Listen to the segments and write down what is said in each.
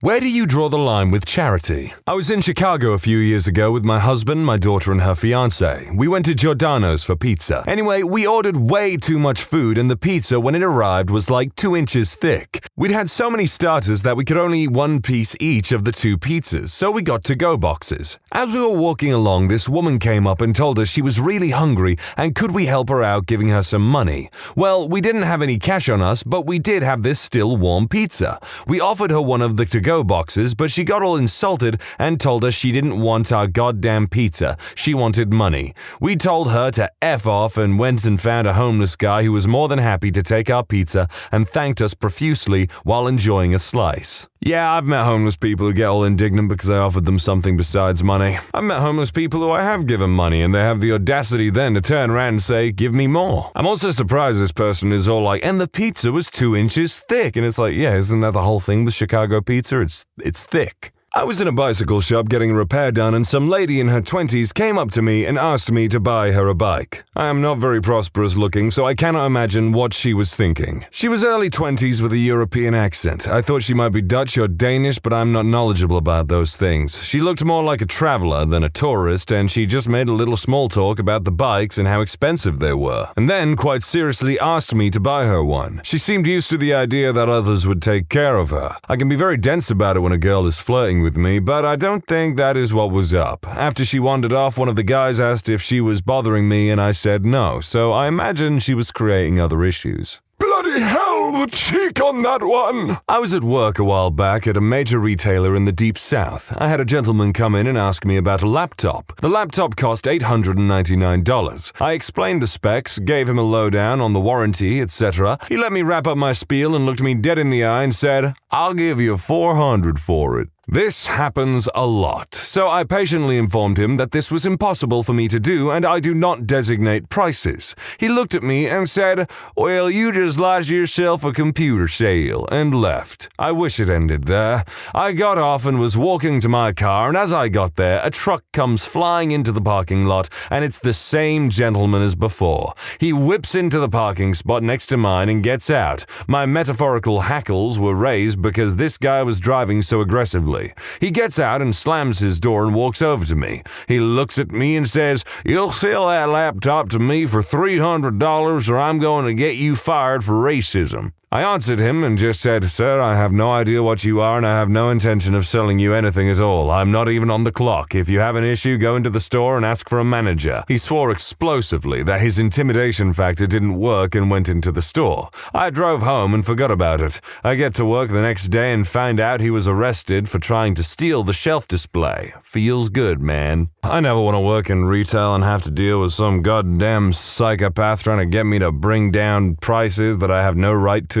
Where do you draw the line with charity? I was in Chicago a few years ago with my husband, my daughter, and her fiancé. We went to Giordano's for pizza. Anyway, we ordered way too much food, and the pizza, when it arrived, was like 2 inches thick. We'd had so many starters that we could only eat one piece each of the 2 pizzas, so we got to-go boxes. As we were walking along, this woman came up and told us she was really hungry and could we help her out giving her some money. Well, we didn't have any cash on us, but we did have this still warm pizza. We offered her one of the to-go boxes, but she got all insulted and told us she didn't want our goddamn pizza. She wanted money. We told her to F off and went and found a homeless guy who was more than happy to take our pizza and thanked us profusely while enjoying a slice. Yeah, I've met homeless people who get all indignant because I offered them something besides money. I've met homeless people who I have given money and they have the audacity then to turn around and say, give me more. I'm also surprised this person is all like, and the pizza was 2 inches thick. And it's like, yeah, isn't that the whole thing with Chicago pizza? It's thick. I was in a bicycle shop getting a repair done and some lady in her 20s came up to me and asked me to buy her a bike. I am not very prosperous looking, so I cannot imagine what she was thinking. She was early 20s with a European accent. I thought she might be Dutch or Danish, but I'm not knowledgeable about those things. She looked more like a traveler than a tourist, and she just made a little small talk about the bikes and how expensive they were, and then quite seriously asked me to buy her one. She seemed used to the idea that others would take care of her. I can be very dense about it when a girl is flirting with me, but I don't think that is what was up. After she wandered off, one of the guys asked if she was bothering me and I said no, so I imagine she was creating other issues. Bloody hell, the cheek on that one! I was at work a while back at a major retailer in the Deep South. I had a gentleman come in and ask me about a laptop. The laptop cost $899. I explained the specs, gave him a lowdown on the warranty, etc. He let me wrap up my spiel and looked me dead in the eye and said, I'll give you $400 for it. This happens a lot, so I patiently informed him that this was impossible for me to do and I do not designate prices. He looked at me and said, well, you just lost yourself a computer sale, and left. I wish it ended there. I got off and was walking to my car, and as I got there, a truck comes flying into the parking lot, and it's the same gentleman as before. He whips into the parking spot next to mine and gets out. My metaphorical hackles were raised because this guy was driving so aggressively. He gets out and slams his door and walks over to me. He looks at me and says, you'll sell that laptop to me for $300 or I'm going to get you fired for racism. I answered him and just said, sir, I have no idea what you are and I have no intention of selling you anything at all. I'm not even on the clock. If you have an issue, go into the store and ask for a manager. He swore explosively that his intimidation factor didn't work and went into the store. I drove home and forgot about it. I get to work the next day and find out he was arrested for trying to steal the shelf display. Feels good, man. I never want to work in retail and have to deal with some goddamn psychopath trying to get me to bring down prices that I have no right to.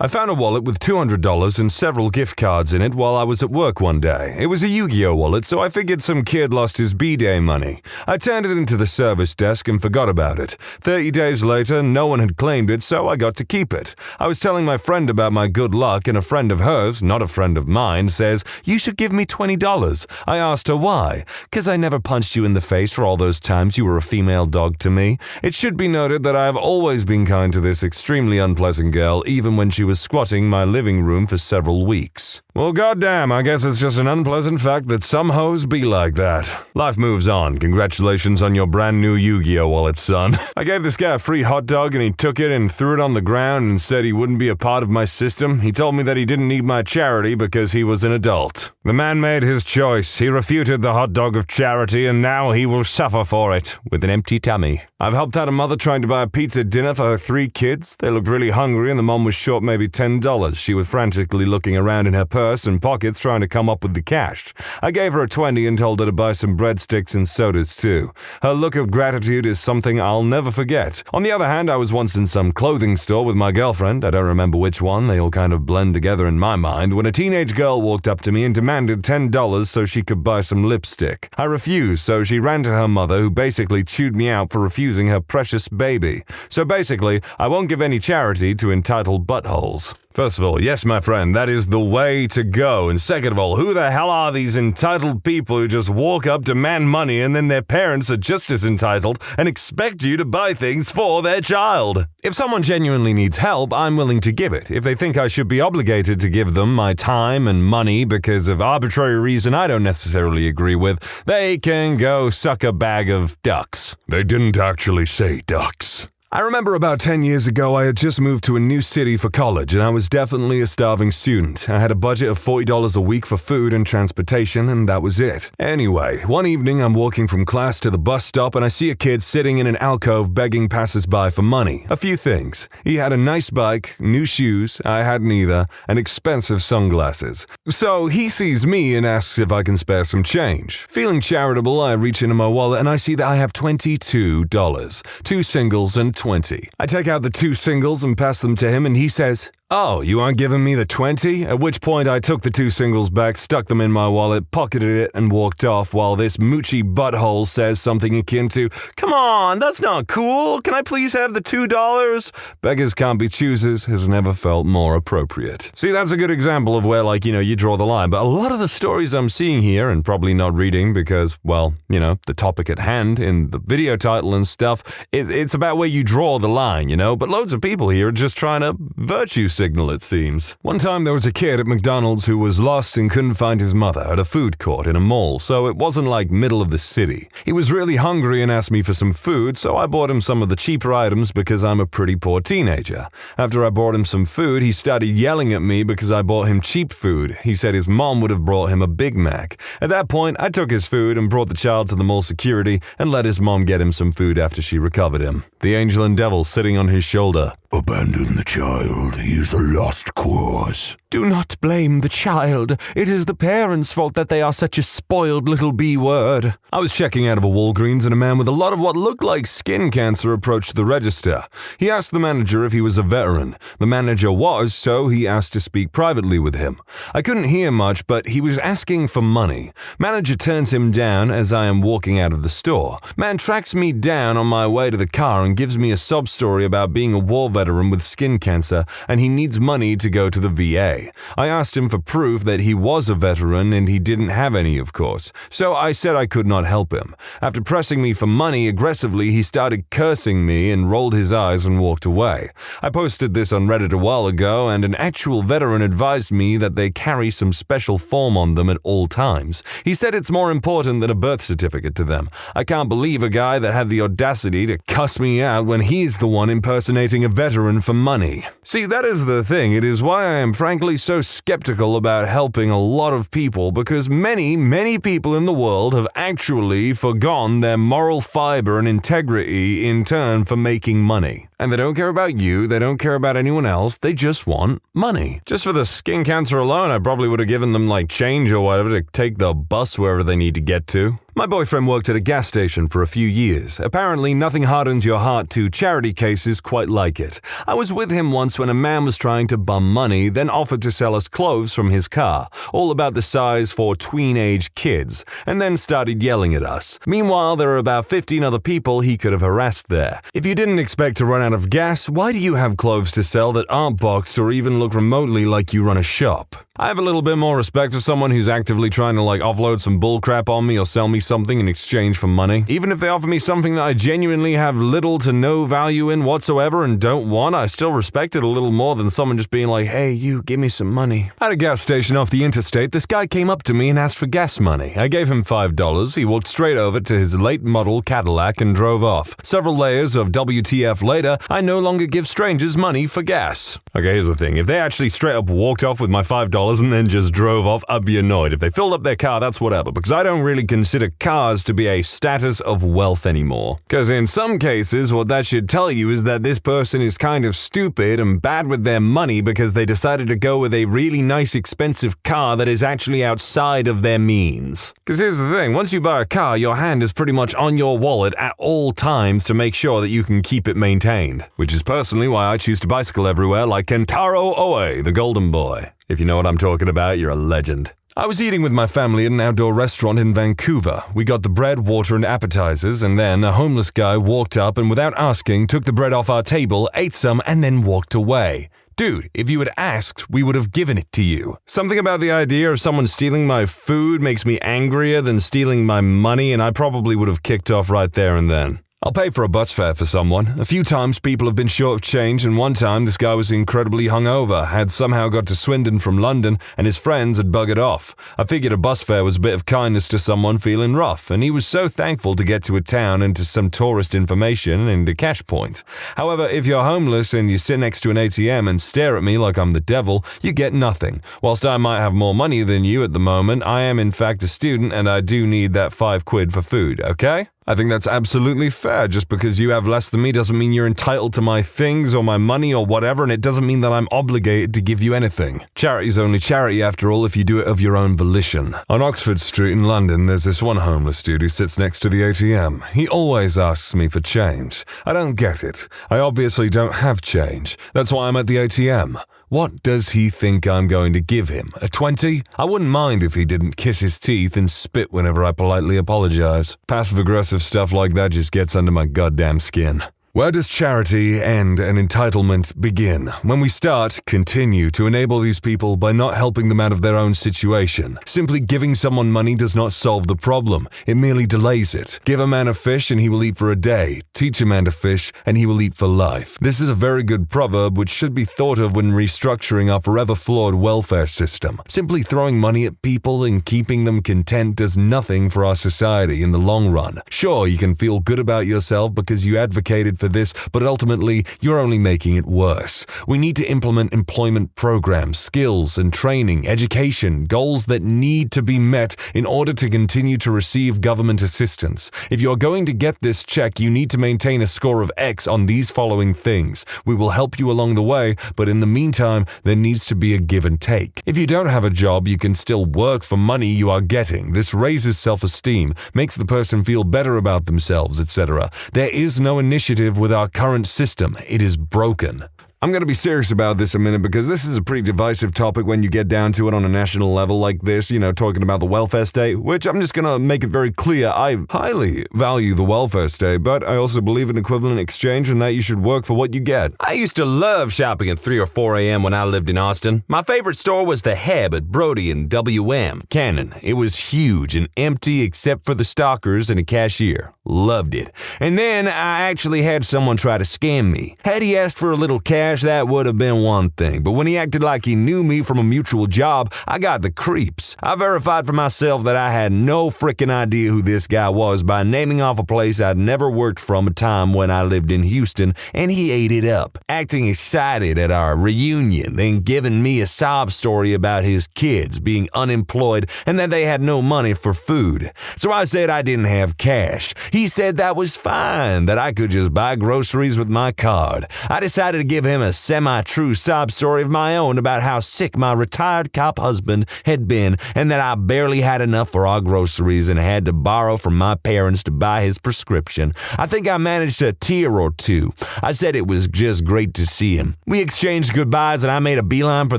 I found a wallet with $200 and several gift cards in it while I was at work one day. It was a Yu-Gi-Oh wallet, so I figured some kid lost his B-Day money. I turned it into the service desk and forgot about it. 30 days later, no one had claimed it, so I got to keep it. I was telling my friend about my good luck, and a friend of hers, not a friend of mine, says, you should give me $20. I asked her why. 'Cause I never punched you in the face for all those times you were a female dog to me. It should be noted that I have always been kind to this extremely unpleasant girl, even when she was squatting in my living room for several weeks. Well, goddamn, I guess it's just an unpleasant fact that some hoes be like that. Life moves on. Congratulations on your brand new Yu-Gi-Oh wallet, son. I gave this guy a free hot dog and he took it and threw it on the ground and said he wouldn't be a part of my system. He told me that he didn't need my charity because he was an adult. The man made his choice. He refuted the hot dog of charity and now he will suffer for it with an empty tummy. I've helped out a mother trying to buy a pizza dinner for her 3 kids. They looked really hungry and the mom was short maybe $10. She was frantically looking around in her purse and pockets trying to come up with the cash. I gave her a 20 and told her to buy some breadsticks and sodas too. Her look of gratitude is something I'll never forget. On the other hand, I was once in some clothing store with my girlfriend. I don't remember which one. They all kind of blend together in my mind. When a teenage girl walked up to me and demanded $10 so she could buy some lipstick. I refused, so she ran to her mother, who basically chewed me out for refusing her precious baby. So basically, I won't give any charity to entitled buttholes. levels. First of all, yes, my friend, that is the way to go. And second of all, who the hell are these entitled people who just walk up, demand money, and then their parents are just as entitled and expect you to buy things for their child? If someone genuinely needs help, I'm willing to give it. If they think I should be obligated to give them my time and money because of arbitrary reason I don't necessarily agree with, they can go suck a bag of ducks. They didn't actually say ducks. I remember about 10 years ago, I had just moved to a new city for college, and I was definitely a starving student. I had a budget of $40 a week for food and transportation, and that was it. Anyway, one evening I'm walking from class to the bus stop, and I see a kid sitting in an alcove begging passers-by for money. A few things. He had a nice bike, new shoes, I had neither, and expensive sunglasses. So he sees me and asks if I can spare some change. Feeling charitable, I reach into my wallet, and I see that I have $22. 2 singles and 20. I take out the 2 singles and pass them to him, and he says, "Oh, you aren't giving me the 20? At which point I took the 2 singles back, stuck them in my wallet, pocketed it, and walked off while this moochy butthole says something akin to, "Come on, that's not cool. Can I please have the $2? Beggars can't be choosers has never felt more appropriate. See, that's a good example of where, you draw the line. But a lot of the stories I'm seeing here, and probably not reading because, the topic at hand in the video title and stuff, it's about where you draw the line, But loads of people here are just trying to virtue signal, it seems. One time there was a kid at McDonald's who was lost and couldn't find his mother at a food court in a mall, so it wasn't like middle of the city. He was really hungry and asked me for some food, so I bought him some of the cheaper items because I'm a pretty poor teenager. After I bought him some food, he started yelling at me because I bought him cheap food. He said his mom would have brought him a Big Mac. At that point, I took his food and brought the child to the mall security and let his mom get him some food after she recovered him. The angel and devil sitting on his shoulder. Abandon the child. He is a lost cause. Do not blame the child. It is the parents' fault that they are such a spoiled little B-word. I was checking out of a Walgreens and a man with a lot of what looked like skin cancer approached the register. He asked the manager if he was a veteran. The manager was, so he asked to speak privately with him. I couldn't hear much, but he was asking for money. Manager turns him down as I am walking out of the store. Man tracks me down on my way to the car and gives me a sob story about being a war veteran with skin cancer and he needs money to go to the VA. I asked him for proof that he was a veteran and he didn't have any, of course. So I said I could not help him. After pressing me for money aggressively, he started cursing me and rolled his eyes and walked away. I posted this on Reddit a while ago and an actual veteran advised me that they carry some special form on them at all times. He said it's more important than a birth certificate to them. I can't believe a guy that had the audacity to cuss me out when he's the one impersonating a veteran for money. See, that is the thing. It is why I am frankly so skeptical about helping a lot of people because many people in the world have actually forgone their moral fiber and integrity in turn for making money. And they don't care about you, they don't care about anyone else, they just want money. Just for the skin cancer alone, I probably would have given them change or whatever to take the bus wherever they need to get to. My boyfriend worked at a gas station for a few years. Apparently, nothing hardens your heart to charity cases quite like it. I was with him once when a man was trying to bum money, then offered to sell us clothes from his car, all about the size for tween-age kids, and then started yelling at us. Meanwhile, there are about 15 other people he could have harassed there. If you didn't expect to run out of gas, why do you have clothes to sell that aren't boxed or even look remotely like you run a shop? I have a little bit more respect for someone who's actively trying to offload some bullcrap on me or sell me something in exchange for money. Even if they offer me something that I genuinely have little to no value in whatsoever and don't want, I still respect it a little more than someone just being like, "Hey, you, give me some money." At a gas station off the interstate, this guy came up to me and asked for gas money. I gave him $5. He walked straight over to his late model Cadillac and drove off. Several layers of WTF later, I no longer give strangers money for gas. Okay, here's the thing. If they actually straight up walked off with my $5 and then just drove off, I'd be annoyed. If they filled up their car, that's whatever, because I don't really consider cars to be a status of wealth anymore. Because in some cases, what that should tell you is that this person is kind of stupid and bad with their money because they decided to go with a really nice expensive car that is actually outside of their means. Because here's the thing, once you buy a car, your hand is pretty much on your wallet at all times to make sure that you can keep it maintained. Which is personally why I choose to bicycle everywhere like Kentaro Oe, the golden boy. If you know what I'm talking about, you're a legend. I was eating with my family at an outdoor restaurant in Vancouver. We got the bread, water, and appetizers, and then a homeless guy walked up and without asking took the bread off our table, ate some, and then walked away. Dude, if you had asked, we would have given it to you. Something about the idea of someone stealing my food makes me angrier than stealing my money, and I probably would have kicked off right there and then. I'll pay for a bus fare for someone. A few times people have been short of change, and one time this guy was incredibly hungover, had somehow got to Swindon from London, and his friends had buggered off. I figured a bus fare was a bit of kindness to someone feeling rough, and he was so thankful to get to a town and to some tourist information and a cash point. However, if you're homeless and you sit next to an ATM and stare at me like I'm the devil, you get nothing. Whilst I might have more money than you at the moment, I am in fact a student and I do need that £5 for food, okay? I think that's absolutely fair. Just because you have less than me doesn't mean you're entitled to my things or my money or whatever, and it doesn't mean that I'm obligated to give you anything. Charity's only charity after all if you do it of your own volition. On Oxford Street in London, there's this one homeless dude who sits next to the ATM. He always asks me for change. I don't get it. I obviously don't have change. That's why I'm at the ATM. What does he think I'm going to give him? A 20? I wouldn't mind if he didn't kiss his teeth and spit whenever I politely apologize. Passive-aggressive stuff like that just gets under my goddamn skin. Where does charity end and entitlement begin? When we start, continue to enable these people by not helping them out of their own situation. Simply giving someone money does not solve the problem. It merely delays it. Give a man a fish and he will eat for a day. Teach a man to fish and he will eat for life. This is a very good proverb which should be thought of when restructuring our forever flawed welfare system. Simply throwing money at people and keeping them content does nothing for our society in the long run. Sure, you can feel good about yourself because you advocated for this, but ultimately, you're only making it worse. We need to implement employment programs, skills and training, education, goals that need to be met in order to continue to receive government assistance. If you're going to get this check, you need to maintain a score of X on these following things. We will help you along the way, but in the meantime, there needs to be a give and take. If you don't have a job, you can still work for money you are getting. This raises self-esteem, makes the person feel better about themselves, etc. There is no initiative with our current system. It is broken. I'm going to be serious about this a minute because this is a pretty divisive topic when you get down to it on a national level like this, talking about the welfare state, which I'm just going to make it very clear. I highly value the welfare state, but I also believe in equivalent exchange and that you should work for what you get. I used to love shopping at 3 or 4 a.m. when I lived in Austin. My favorite store was the Heb at Brody and WM. Cannon. It was huge and empty except for the stalkers and a cashier. Loved it. And then I actually had someone try to scam me. Had he asked for a little cash, that would have been one thing. But when he acted like he knew me from a mutual job, I got the creeps. I verified for myself that I had no frickin' idea who this guy was by naming off a place I'd never worked from a time when I lived in Houston, and he ate it up, acting excited at our reunion, then giving me a sob story about his kids being unemployed and that they had no money for food. So I said I didn't have cash. He said that was fine, that I could just buy groceries with my card. I decided to give him a semi-true sob story of my own about how sick my retired cop husband had been and that I barely had enough for our groceries and had to borrow from my parents to buy his prescription. I think I managed a tear or two. I said it was just great to see him. We exchanged goodbyes and I made a beeline for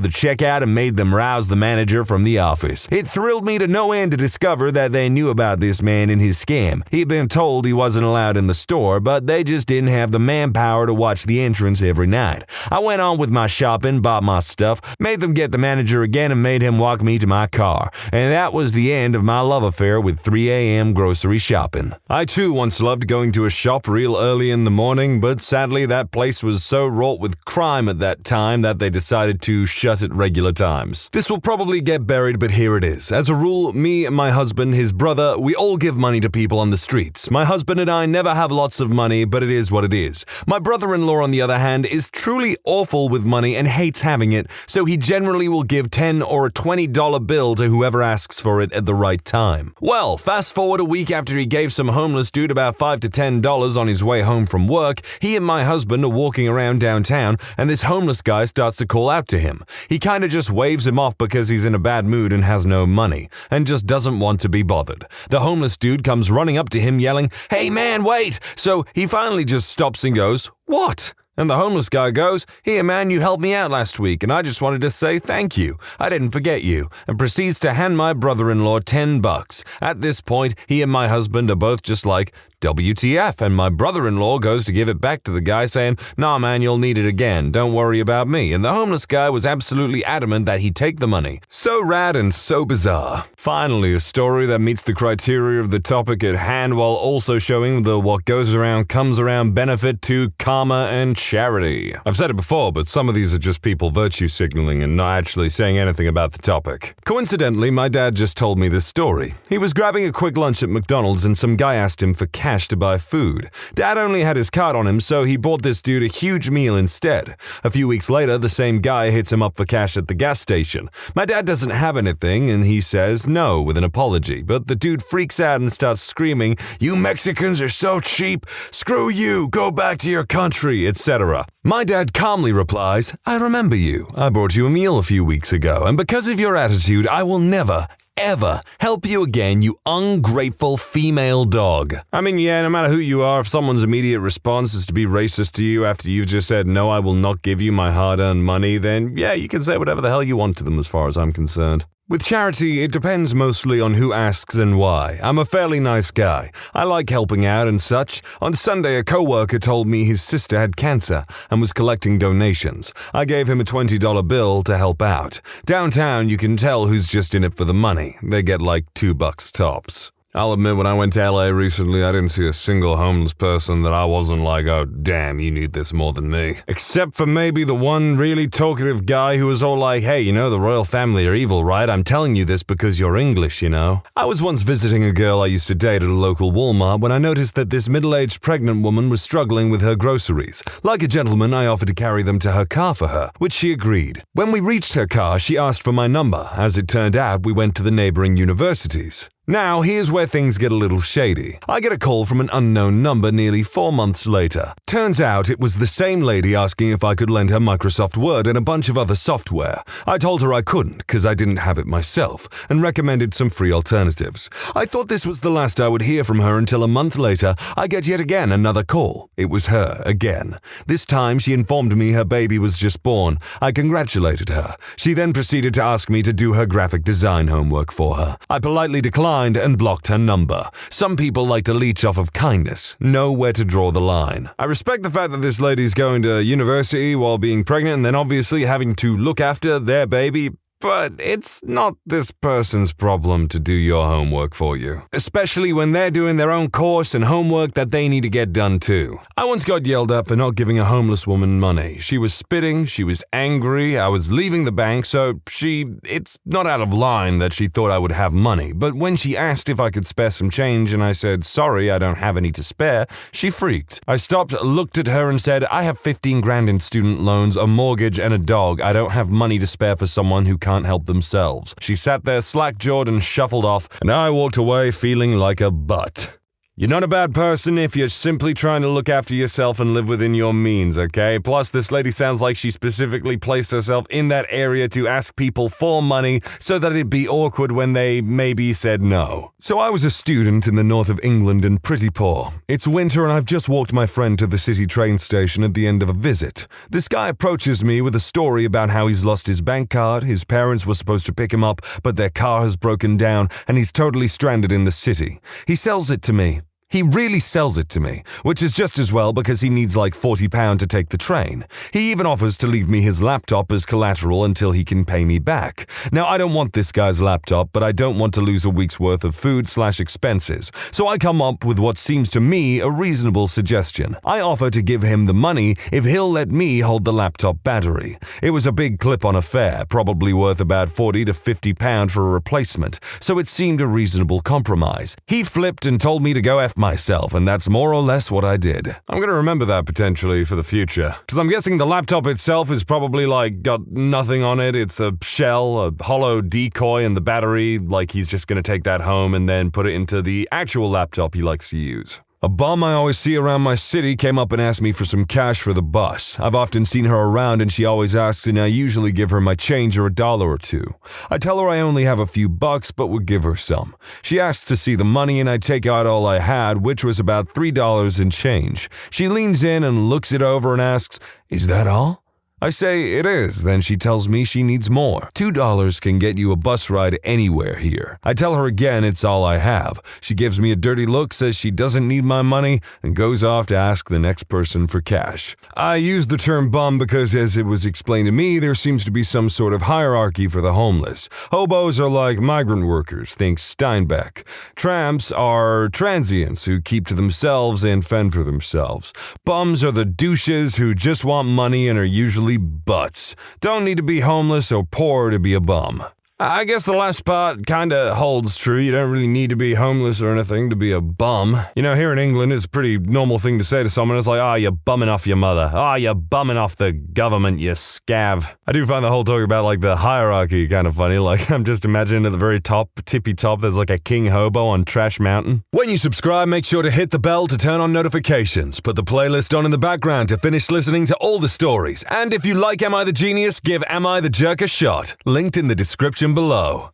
the checkout and made them rouse the manager from the office. It thrilled me to no end to discover that they knew about this man and his scam. He'd been told he wasn't allowed in the store, but they just didn't have the manpower to watch the entrance every night. I went on with my shopping, bought my stuff, made them get the manager again and made him walk me to my car. And that was the end of my love affair with 3 a.m. grocery shopping. I too once loved going to a shop real early in the morning, but sadly that place was so wrought with crime at that time that they decided to shut at regular times. This will probably get buried, but here it is. As a rule, me, my husband, his brother, we all give money to people on the streets. My husband and I never have lots of money, but it is what it is. My brother-in-law, on the other hand, is truly awful with money and hates having it, so he generally will give $10 or a $20 bill to whoever asks for it at the right time. Well, fast forward a week after he gave some homeless dude about $5 to $10 on his way home from work, he and my husband are walking around downtown and this homeless guy starts to call out to him. He kinda just waves him off because he's in a bad mood and has no money, and just doesn't want to be bothered. The homeless dude comes running up to him yelling, "Hey man, wait!" So he finally just stops and goes, "What?" And the homeless guy goes, "Here man, you helped me out last week and I just wanted to say thank you. I didn't forget you," and proceeds to hand my brother-in-law $10. At this point, he and my husband are both just like, WTF, and my brother-in-law goes to give it back to the guy saying, "Nah man, you'll need it again, don't worry about me," and the homeless guy was absolutely adamant that he'd take the money. So rad and so bizarre. Finally, a story that meets the criteria of the topic at hand while also showing the what goes around comes around benefit to karma and charity. I've said it before, but some of these are just people virtue signaling and not actually saying anything about the topic. Coincidentally, my dad just told me this story. He was grabbing a quick lunch at McDonald's and some guy asked him for cash to buy food. Dad only had his card on him, so he bought this dude a huge meal instead. A few weeks later, the same guy hits him up for cash at the gas station. My dad doesn't have anything, and he says no with an apology, but the dude freaks out and starts screaming, "You Mexicans are so cheap! Screw you! Go back to your country!" etc. My dad calmly replies, "I remember you. I brought you a meal a few weeks ago, and because of your attitude, I will never, ever help you again, you ungrateful female dog." I mean, yeah, no matter who you are, if someone's immediate response is to be racist to you after you've just said, "No, I will not give you my hard-earned money," then yeah, you can say whatever the hell you want to them as far as I'm concerned. With charity, it depends mostly on who asks and why. I'm a fairly nice guy. I like helping out and such. On Sunday, a coworker told me his sister had cancer and was collecting donations. I gave him a $20 bill to help out. Downtown, you can tell who's just in it for the money. They get like $2 tops. I'll admit, when I went to LA recently, I didn't see a single homeless person that I wasn't like, "Oh, damn, you need this more than me." Except for maybe the one really talkative guy who was all like, "Hey, you know, the royal family are evil, right? I'm telling you this because you're English, you know." I was once visiting a girl I used to date at a local Walmart when I noticed that this middle-aged pregnant woman was struggling with her groceries. Like a gentleman, I offered to carry them to her car for her, which she agreed. When we reached her car, she asked for my number. As it turned out, we went to the neighboring universities. Now, here's where things get a little shady. I get a call from an unknown number nearly 4 months later. Turns out it was the same lady asking if I could lend her Microsoft Word and a bunch of other software. I told her I couldn't because I didn't have it myself and recommended some free alternatives. I thought this was the last I would hear from her until a month later, I get yet again another call. It was her again. This time she informed me her baby was just born. I congratulated her. She then proceeded to ask me to do her graphic design homework for her. I politely declined and blocked her number. Some people like to leech off of kindness, know where to draw the line. I respect the fact that this lady's going to university while being pregnant and then obviously having to look after their baby, but it's not this person's problem to do your homework for you, especially when they're doing their own course and homework that they need to get done too. I once got yelled at for not giving a homeless woman money. She was spitting, she was angry, I was leaving the bank, so it's not out of line that she thought I would have money, but when she asked if I could spare some change and I said, "Sorry, I don't have any to spare," she freaked. I stopped, looked at her and said, "I have 15 grand in student loans, a mortgage and a dog. I don't have money to spare for someone who can't help themselves." She sat there slack-jawed and shuffled off, and I walked away feeling like a butt. You're not a bad person if you're simply trying to look after yourself and live within your means, okay? Plus, this lady sounds like she specifically placed herself in that area to ask people for money so that it'd be awkward when they maybe said no. So I was a student in the north of England and pretty poor. It's winter and I've just walked my friend to the city train station at the end of a visit. This guy approaches me with a story about how he's lost his bank card, his parents were supposed to pick him up, but their car has broken down and he's totally stranded in the city. He sells it to me. He really sells it to me, which is just as well because he needs like £40 to take the train. He even offers to leave me his laptop as collateral until he can pay me back. Now, I don't want this guy's laptop, but I don't want to lose a week's worth of food/expenses. So I come up with what seems to me a reasonable suggestion. I offer to give him the money if he'll let me hold the laptop battery. It was a big clip-on affair, probably worth about £40 to £50 for a replacement, so it seemed a reasonable compromise. He flipped and told me to go F myself, and that's more or less what I did. I'm going to remember that potentially for the future, because I'm guessing the laptop itself is probably like got nothing on it. It's a shell, a hollow decoy, and the battery, like he's just going to take that home and then put it into the actual laptop he likes to use. A bum I always see around my city came up and asked me for some cash for the bus. I've often seen her around and she always asks, and I usually give her my change or $1 or $2. I tell her I only have a few bucks but would give her some. She asks to see the money and I take out all I had, which was about $3 in change. She leans in and looks it over and asks, "Is that all?" I say it is, then she tells me she needs more. $2 can get you a bus ride anywhere here. I tell her again it's all I have. She gives me a dirty look, says she doesn't need my money, and goes off to ask the next person for cash. I use the term bum because, as it was explained to me, there seems to be some sort of hierarchy for the homeless. Hobos are like migrant workers, think Steinbeck. Tramps are transients who keep to themselves and fend for themselves. Bums are the douches who just want money and are usually butts. Don't need to be homeless or poor to be a bum. I guess the last part kinda holds true. You don't really need to be homeless or anything to be a bum. You know, here in England, it's a pretty normal thing to say to someone. It's like, you're bumming off your mother. You're bumming off the government, you scav. I do find the whole talk about, like, the hierarchy kind of funny. Like, I'm just imagining at the very top, tippy top, there's like a king hobo on Trash Mountain. When you subscribe, make sure to hit the bell to turn on notifications. Put the playlist on in the background to finish listening to all the stories. And if you like Am I the Genius, give Am I the Jerk a shot. Linked in the description below.